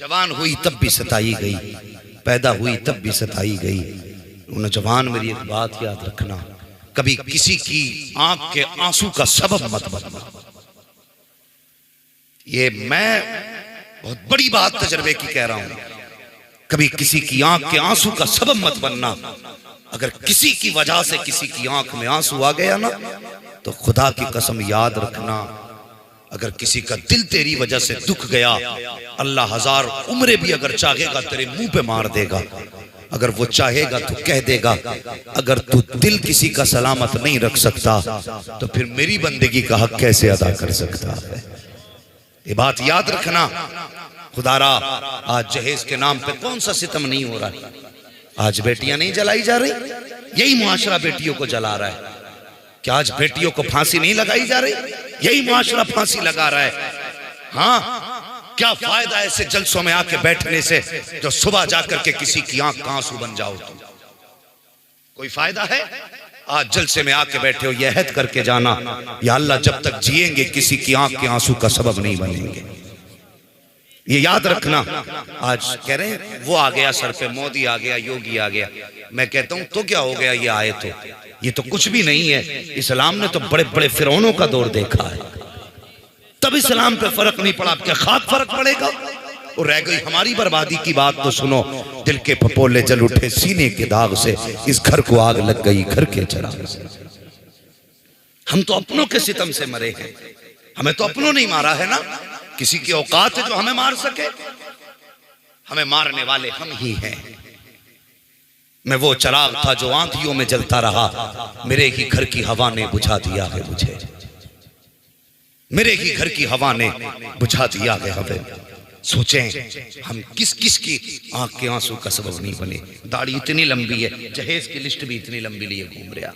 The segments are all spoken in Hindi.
जवान हुई तब भी सताई गई, पैदा हुई तब भी सताई गई। नौजवान मेरी एक बात याद रखना, कभी किसी की आंख के आंसू का सबब मत बनना। ये मैं बहुत बड़ी बात तजर्बे की कह रहा हूं। कभी किसी की आंख के आंसू का सबब मत बनना। अगर किसी की वजह से किसी की आंख में आंसू आ गया ना, तो खुदा की कसम याद रखना, अगर किसी का दिल तेरी वजह से दुख गया, अल्लाह हजार उम्रें भी अगर चाहेगा तेरे मुंह पे मार देगा। अगर वो चाहेगा तो कह देगा, अगर तू दिल किसी का सलामत नहीं रख सकता तो फिर मेरी बंदगी का हक कैसे अदा कर सकता है। ये बात याद रखना। खुदारा आज जहेज के नाम पे कौन सा सितम नहीं हो रहा है। आज बेटियां नहीं जलाई जा रही, यही मुआशरा बेटियों को जला रहा है। क्या आज बेटियों को फांसी नहीं लगाई जा रही, यही मुआशरा फांसी लगा रहा है। हाँ, क्या फायदा ऐसे जलसों में आके बैठने से जो सुबह जाकर के किसी की आंख का आंसू बन जाओ तुम। कोई फायदा है? आज जलसे में आके बैठे हो, यह हद करके जाना, या अल्लाह जब तक जिएंगे किसी की आंख के आंसू का सबब नहीं बनेंगे। ये याद रखना। आज कह रहे हैं वो आ गया सर पे, मोदी आ गया, योगी आ गया। मैं कहता हूं तो क्या हो गया, ये आए तो ये तो कुछ भी नहीं है। इस्लाम ने तो बड़े बड़े फिरौनों का दौर देखा है, तब इस्लाम पे फर्क नहीं पड़ा। क्या खाक फर्क पड़ेगा? और रह गई हमारी बर्बादी की बात तो सुनो। दिल के फपोले जल उठे सीने के दाग से, इस घर को आग लग गई घर के चिराग से। हम तो अपनों के सितम से मरे हैं, हमें तो अपनों नहीं मारा है ना। किसी की औकात है जो हमें मार सके? हमें मारने वाले हम ही हैं। मैं वो चिराग था जो आंधियों में जलता रहा, मेरे ही घर की हवा ने बुझा दिया है मुझे। मेरे ही घर की हवा ने बुझा दिया है हमें। सोचें हम किस किस की आंख के आंसू का सबब नहीं बने। दाढ़ी इतनी लंबी है, जहेज की लिस्ट भी इतनी लंबी लिए घूम रहा,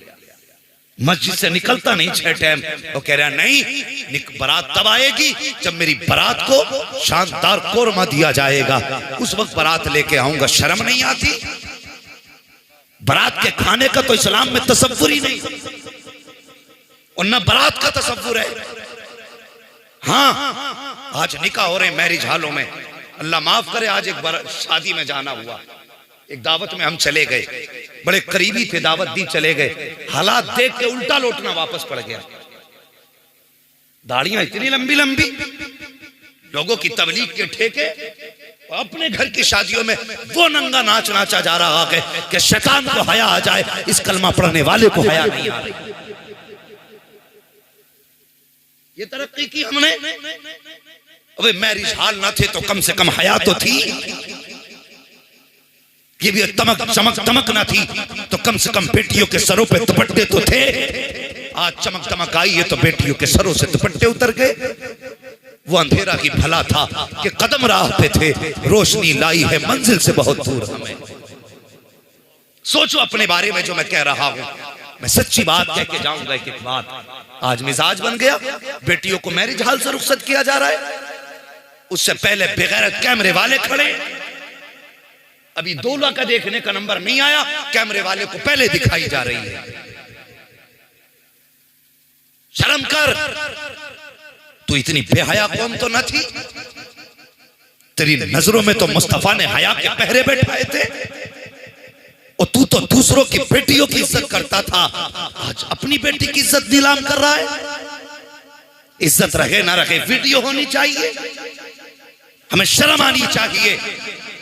मस्जिद से निकलता नहीं 6 टाइम। वो कह रहा नहीं, बारात तब आएगी जब मेरी बारात को शानदार कोरमा दिया जाएगा, उस वक्त बारात लेके आऊंगा। शर्म नहीं आती? बारात के खाने का तो इस्लाम में तसव्वुर ही नहीं, और न बारात का तसव्वुर है। हाँ, आज निकाह हो रहे मैरिज हालों में, अल्लाह माफ करे। आज एक बार शादी में जाना हुआ, एक दावत में हम चले गए, बड़े करीबी थे, दावत दी चले गए। हालात देख के उल्टा लौटना वापस पड़ गया। दाढ़ियां इतनी लंबी लंबी, लोगों की तबलीग के ठेके, अपने घर की शादियों में वो नंगा नाच नाचा जा रहा है कि शैतान को हया आ जाए, इस कलमा पढ़ने वाले को हया नहीं आ रही। ये तरक्की की हमने। अबे मैरिज हाल ना थे तो कम से कम हया तो थी। ये भी तमक चमक तमक ना थी तो कम से कम बेटियों के सरों पे दुपट्टे तो थे। आज चमक तमक आई है तो बेटियों के सरों से दुपट्टे उतर गए। वो अंधेरा ही भला था कि कदम राह पे थे, रोशनी लाई है मंजिल से बहुत दूर हमें। सोचो अपने बारे में जो मैं कह रहा हूं। मैं सच्ची बात कह के जाऊंगा। एक बात, आज मिजाज बन गया, बेटियों को मैरिज हाल से रुखसत किया जा रहा है। उससे पहले बेगैरत कैमरे वाले खड़े, अभी दूल्हा का देखने का नंबर नहीं आया, कैमरे वाले को पहले दिखाई जा रही है। शर्म कर, तू इतनी बेहया कौम तो न थी। तेरी नजरों में तो मुस्तफा ने हया के पहरे बैठाए थे, और तू तो दूसरों की बेटियों की इज्जत करता था, आज अपनी बेटी की इज्जत नीलाम कर रहा है। इज्जत रहे ना रहे, वीडियो होनी चाहिए। हमें शर्म आनी चाहिए।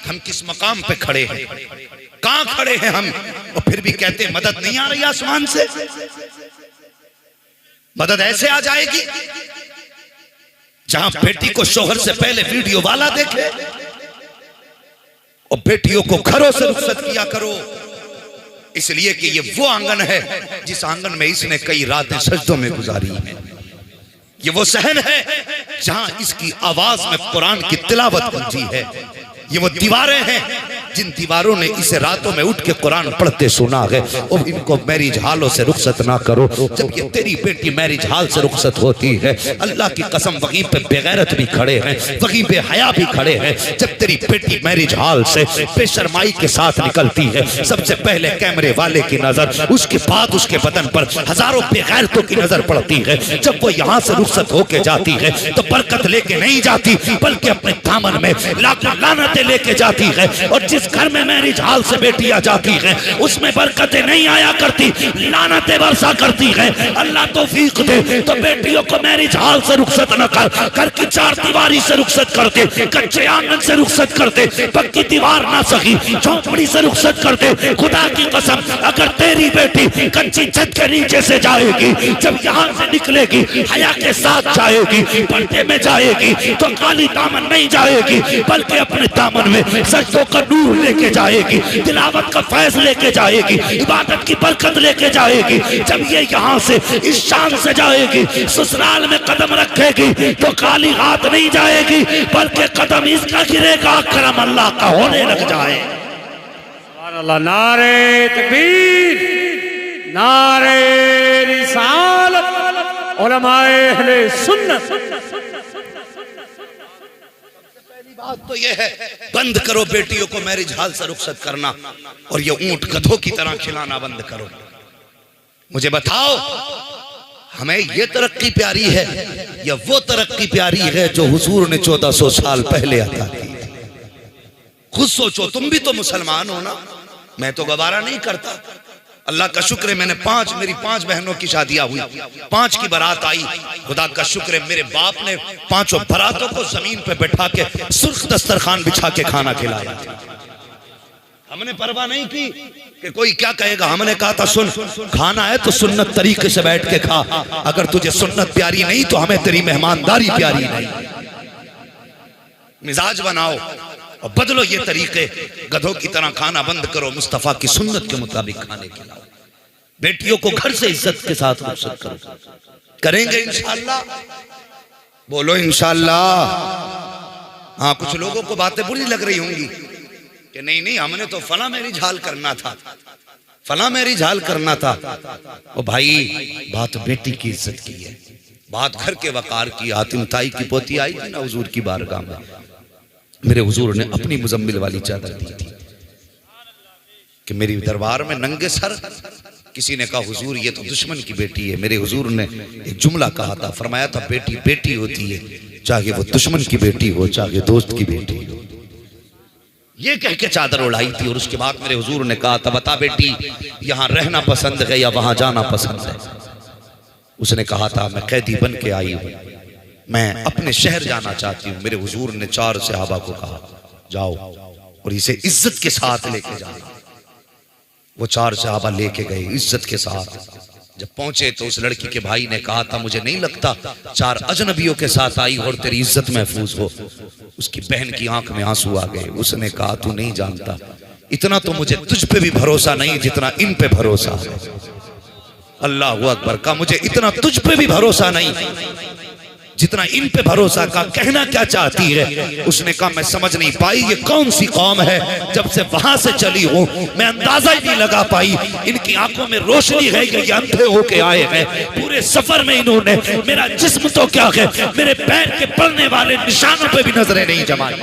हम किस मकाम पे खड़े हैं, कहां खड़े हैं हम, और फिर भी कहते हैं मदद नहीं आ रही आसमान से। मदद ऐसे आ जाएगी जहां बेटी को शोहर से पहले वीडियो वाला देखे। और बेटियों को घरों से रुखसत किया करो, इसलिए कि ये वो आंगन है जिस आंगन में इसने कई रातें सजदों में गुजारी हैं। ये वो सहन है जहां इसकी आवाज में कुरान की तिलावत गूंजी है। ये वो दीवारें हैं जिन दीवारों ने इसे रातों में उठ के कुरान पढ़ते सुना है, और इनको मैरिज हालों से रुखसत ना करो। जब ये तेरी बेटी मैरिज हाल से रुखसत होती है, अल्लाह की कसम वहीं पे बेगैरत भी खड़े हैं, वहीं पे हया भी खड़े हैं। जब तेरी बेटी मैरिज हाल से बेशर्माई के साथ निकलती है, सबसे पहले कैमरे वाले की नजर, उसके बाद उसके बदन पर हजारों बेगैरतों की नजर पड़ती है। जब वो यहाँ से रुखसत होके जाती है तो बरकत लेके नहीं जाती, बल्कि अपने दामन में लाखों लानतें लेके जाती है। और जिस घर में मैरिज हाल से बेटियां जाती हैं, उसमें बरकतें नहीं आया करती, लानतें बरसा करती है। अल्लाह तौफीक दे तो बेटियों को मैरिज हाल से रुखसत न कर, घर की चार दीवारी से रुखसत कर दे, कच्चे आंगन से रुखसत कर दे, पक्की दीवार ना सकी झोंपड़ी से रुखसत कर दे। खुदा की कसम, अगर तेरी बेटी कच्ची छत के नीचे से जाएगी, जब यहाँ से निकलेगी हया के साथ जाएगी, पर्दे में जाएगी, तो खाली दामन नहीं जाएगी, बल्कि अपने दामन में सजदों का नूर लेके जाएगी, तिलावत का फैज लेके जाएगी, इबादत की बरकत लेके जाएगी। जब ये यहाँ से इस शान से जाएगी, ससुराल में कदम रखेगी, तो खाली हाथ नहीं जाएगी, बल्कि कदम इसका गिरेगा अकरम अल्लाह का होने लग जाए। अल्लाह, नारे तकबीर, नारे रिसालत, उलमाए अहले सुन्नत। बात तो ये है, बंद करो बेटियों को मैरिज हाल से रुखसत करना, और ये ऊंट गधों की तरह खिलाना बंद करो। मुझे बताओ, हमें ये तरक्की प्यारी है या वो तरक्की प्यारी है जो हुजूर ने 1400 साल पहले अता की? खुद सोचो, तुम भी तो मुसलमान हो ना। मैं तो गवारा नहीं करता। अल्लाह का शुक्र है, मेरी 5 बहनों की शादियां हुई, 5 की बारात आई। खुदा का शुक्र है, मेरे बाप ने 5 बारातों को जमीन पे बैठा के सुर्ख दस्तरखान बिछा के खाना खिलाया। हमने परवाह नहीं की कि कोई क्या कहेगा। हमने कहा था, सुन, खाना है तो सुन्नत तरीके से बैठ के खा। अगर तुझे सुन्नत प्यारी नहीं तो हमें तेरी मेहमानदारी प्यारी नहीं। मिजाज बनाओ और बदलो ये तरीके। गधों की तरह खाना बंद करो, मुस्तफा की सुन्नत के मुताबिक खाने खिलाओ। बेटियों को घर से इज्जत के साथ रुखसत करो। करेंगे इंशाअल्लाह? बोलो इंशाअल्लाह। हाँ, कुछ लोगों को बातें बुरी लग रही होंगी कि नहीं, हमने तो फला मैरिज हाल करना था, फला मैरिज हाल करना था। ओ भाई, बात बेटी की इज्जत की है, बात घर के वकार की। हातिम ताई की पोती आई थी ना हुजूर की बारगाह में, मेरे हुजूर ने अपनी मुजम्मिल वाली चादर दी थी कि मेरी दरबार में नंगे सर। किसी ने कहा, हुजूर ये तो दुश्मन की बेटी है। मेरे हुजूर ने एक जुमला कहा था, फरमाया था, बेटी बेटी होती है, चाहे वो दुश्मन की बेटी हो, चाहे दोस्त की बेटी हो। ये कह के चादर उड़ाई थी। और उसके बाद मेरे हुजूर ने कहा था, बता बेटी, यहाँ रहना पसंद है या वहां जाना पसंद है? उसने कहा था, मैं कैदी बन के आई हूं, मैं अपने शहर जाना चाहती हूँ। मेरे हुजूर ने 4 सहाबा को कहा, जाओ और इसे इज्जत के साथ लेके जाओ। वो 4 सहाबा लेके गए इज्जत के साथ। जब पहुंचे तो उस लड़की के भाई ने कहा था, मुझे नहीं लगता 4 अजनबियों के साथ आई और तेरी इज्जत महफूज हो। उसकी बहन की आंख में आंसू आ गए। उसने कहा, तू नहीं जानता, इतना तो मुझे तुझ पे भी भरोसा नहीं जितना इन पे भरोसा है। अल्लाह अकबर का, मुझे इतना तुझ पे भी भरोसा नहीं जितना इन पे भरोसा। का कहना क्या चाहती है? उसने कहा, मैं समझ नहीं पाई ये कौन सी कौम है, जब से वहां से चली हूं मैं अंदाजा ही नहीं लगा पाई। इनकी आंखों में रोशनी है कि ये अंधे होके आए हैं। पूरे सफर में इन्होंने मेरा जिस्म तो क्या है, मेरे पैर के पड़ने वाले निशानों पे भी नजरें नहीं जमाई।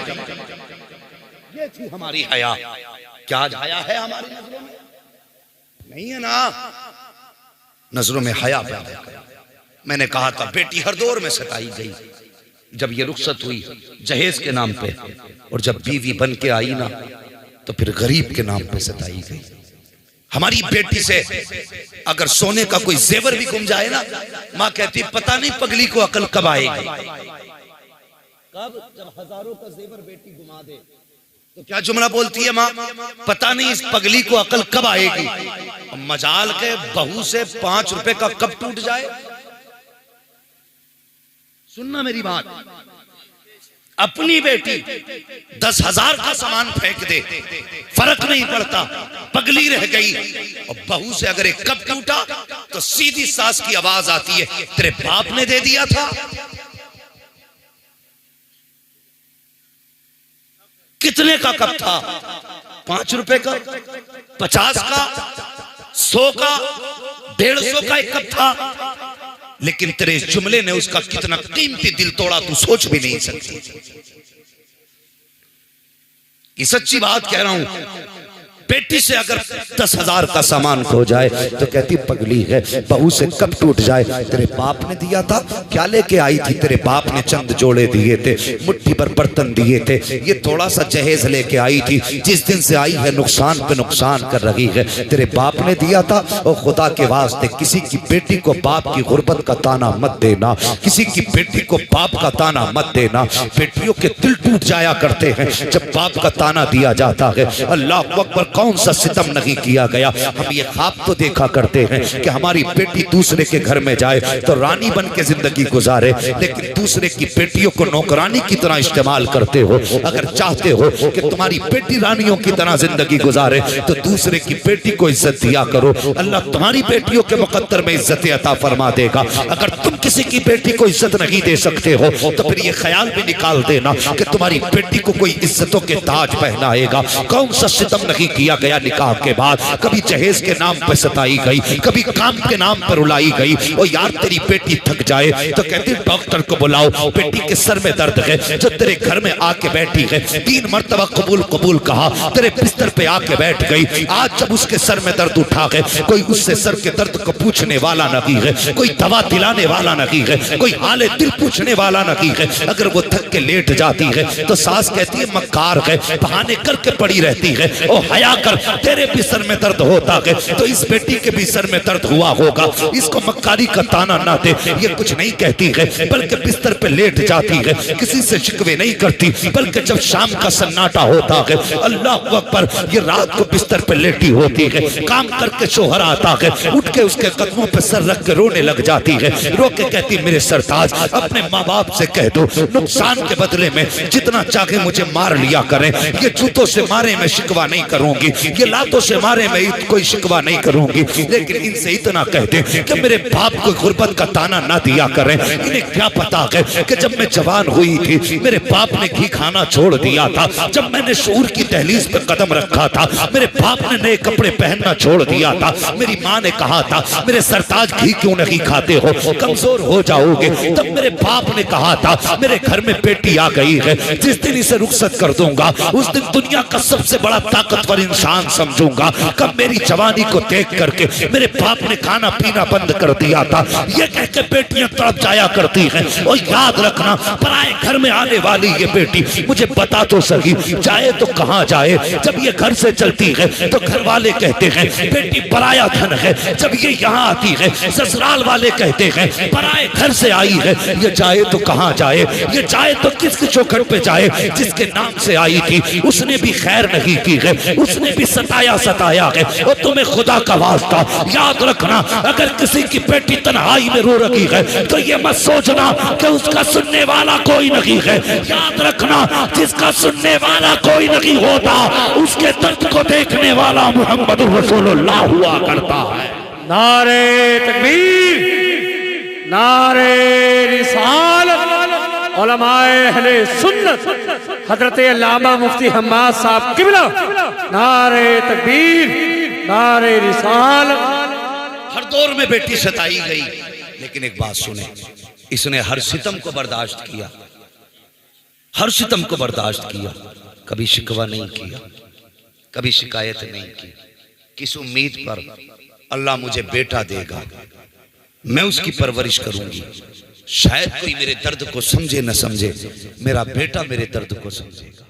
ये थी हमारी हया। क्या आज हया है हमारी नजरों में? नहीं है ना। नजरों में हया पैदा करा। मैंने कहा था, बेटी हर दौर में सताई गई। जब ये रुखसत हुई जहेज के नाम पे, और जब बीवी बन के आई ना, तो फिर गरीब के नाम पे सताई गई। हमारी बेटी से अगर सोने का कोई जेवर भी गुम जाए ना, माँ कहती, पता नहीं पगली को अकल कब आएगी। कब? जब हजारों का जेवर बेटी गुमा दे तो क्या जुमला बोलती है माँ, पता नहीं इस पगली को अकल कब आएगी। मजाल के बहू से 5 रुपए का कब टूट जाए। सुनना मेरी बात, अपनी बेटी 10,000 का सामान फेंक दे, फर्क नहीं पड़ता, पगली रह गई। और बहू से अगर एक कप टूटा तो सीधी सास की आवाज आती है, तेरे बाप ने दे दिया था। कितने का कप था? 5 रुपए का, 50 का, 100 का, 150 का एक कप था, लेकिन तेरे इस जुमले ने उसका कितना कीमती दिल तोड़ा तू सोच भी नहीं सकती। ये सच्ची बात कह रहा हूं। बेटी से अगर 10,000 का सामान खो जाए तो कहती पगली है, बहू से कब टूट जाए। तेरे बाप ने दिया था, क्या लेके आई थी? तेरे बाप ने चंद जोड़े दिए थे, मुट्ठी भर बर्तन दिए थे, ये थोड़ा सा जहेज लेके आई थी। जिस दिन से आई है नुकसान पे नुकसान कर रही है। तेरे बाप ने दिया था। और खुदा के वास्ते किसी की बेटी को बाप की गुर्बत का ताना मत देना, किसी की बेटी को बाप का ताना मत देना। बेटियों के दिल टूट जाया करते हैं जब बाप का ताना दिया जाता है। अल्लाह अकबर, कौन सा सितम नहीं किया गया। हम ये ख्वाब तो देखा करते हैं कि हमारी बेटी दूसरे के घर में जाए तो रानी बन के जिंदगी गुजारे, लेकिन दूसरे की बेटियों को नौकरानी की तरह इस्तेमाल करते हो। अगर चाहते हो कि तुम्हारी बेटी रानियों की तरह जिंदगी गुजारे तो दूसरे की बेटी को इज्जत दिया करो। अल्लाह तुम्हारी बेटियों के मुकद्दर में इज्जत अता फरमा देगा। अगर तुम किसी की बेटी को इज्जत नहीं दे सकते हो तो फिर ये ख्याल भी निकाल देना कि तुम्हारी बेटी को कोई इज्जतों के ताज पहनाएगा। कौन सा सितम नहीं किया गया निकाह के बाद। कभी जहेज के नाम पर सताई गई, कभी काम के नाम पर रुलाई गई। और यार तेरी बेटी थक जाए तो कहती डॉक्टर को बुलाओ, बेटी के सर में दर्द है। जो तेरे घर में आके बैठी है, 3 मरतबा कबूल कबूल कहा, तेरे बिस्तर पे आके बैठ गई। आज जब उसके सर में दर्द उठा है, कोई उससे सर के दर्द को पूछने वाला नहीं है, कोई दवा दिलाने वाला नहीं है, कोई हाले दिल पूछने वाला नहीं है। अगर वो थक के लेट जाती है तो सास कहती है मक्कार है, बहाने करके पड़ी रहती है। ओ हया कर, तेरे भी सर में दर्द होता है तो इस बेटी के भी सर में दर्द हुआ होगा। इसको मक्कारी का ताना ना दे। ये कुछ नहीं कहती है बल्कि बिस्तर पे लेट जाती है, किसी से शिकवे नहीं करती, बल्कि जब शाम का सन्नाटा होता है, अल्लाह अकबर, ये रात को बिस्तर पे लेटी होती है। काम करके शोहर आता है, उठ के उसके कदमों पे सर रख के रोने लग जाती है। रो के कहती मेरे सरताज, अपने माँ बाप से कह दो नुकसान के बदले में जितना चाहे मुझे मार लिया करें। ये जूतों से मारे मैं शिकवा नहीं करूंगी, ये लातों से मारे मैं कोई शिकवा नहीं करूंगी, लेकिन इनसे इतना कह दे कि मेरे बाप को गुर्बत का ताना ना दिया करें। इन्हें क्या पता है कि जब मैं जवान हुई थी मेरे बाप ने घी खाना छोड़ दिया था। जब मैंने शूर की दहलीज पे कदम रखा था मेरे बाप ने नए कपड़े पहनना छोड़ दिया था। मेरी माँ ने कहा था मेरे सरताज घी क्यों नहीं खाते हो, कमजोर हो जाओगे। तब मेरे बाप ने कहा था मेरे घर में बेटी आ गई है, जिस दिन इसे रुखसत कर दूंगा उस दिन दुनिया का सबसे बड़ा ताकतवर इंसान समझूंगा। कब मेरी जवानी को देख करके मेरे बाप ने खाना पीना बंद कर दिया था। ये कह के बेटियां तड़प जाया करती हैं। और याद रखना, पराए घर में आने वाली ये बेटी मुझे बता तो सही, जाए तो कहाँ जाए। जब ये घर से चलती है तो घर वाले कहते हैं बेटी पराया धन है। जब ये यहाँ आती है ससुराल वाले कहते हैं पराए घर से आई है। ये जाए तो कहाँ जाए, ये जाए तो किसके चौखट पे जाए। जिसके नाम से आई थी उसने भी खैर नहीं की है, उसने भी सताया है। और तुम्हें खुदा का वास्ता याद रखना, अगर किसी की बेटी तन्हाई में रो रही है तो ये मत सोचना कि उसका सुनने वाला कोई नहीं है। याद रखना, जिसका सुनने वाला कोई नहीं होता उसके दर्द को देखने वाला मोहम्मद रसूलुल्लाह हुआ करता है। नारे तकबीर, नारे रिसालत, उलमाए अहले सुन्नत हजरत अल्लामा मुफ्ती हम्माद साहब किबला, नारे तकबीर, नारे रिसालत। हर दौर में बेटी सताई गई, लेकिन एक बात सुने, इसने हर सितम को बर्दाश्त किया, हर सितम को बर्दाश्त किया, कभी शिकवा नहीं किया, कभी शिकायत नहीं की। किस उम्मीद पर अल्लाह मुझे बेटा देगा, मैं उसकी परवरिश करूंगी। शायद कोई मेरे दर्द को समझे न समझे, मेरा बेटा मेरे दर्द को समझेगा।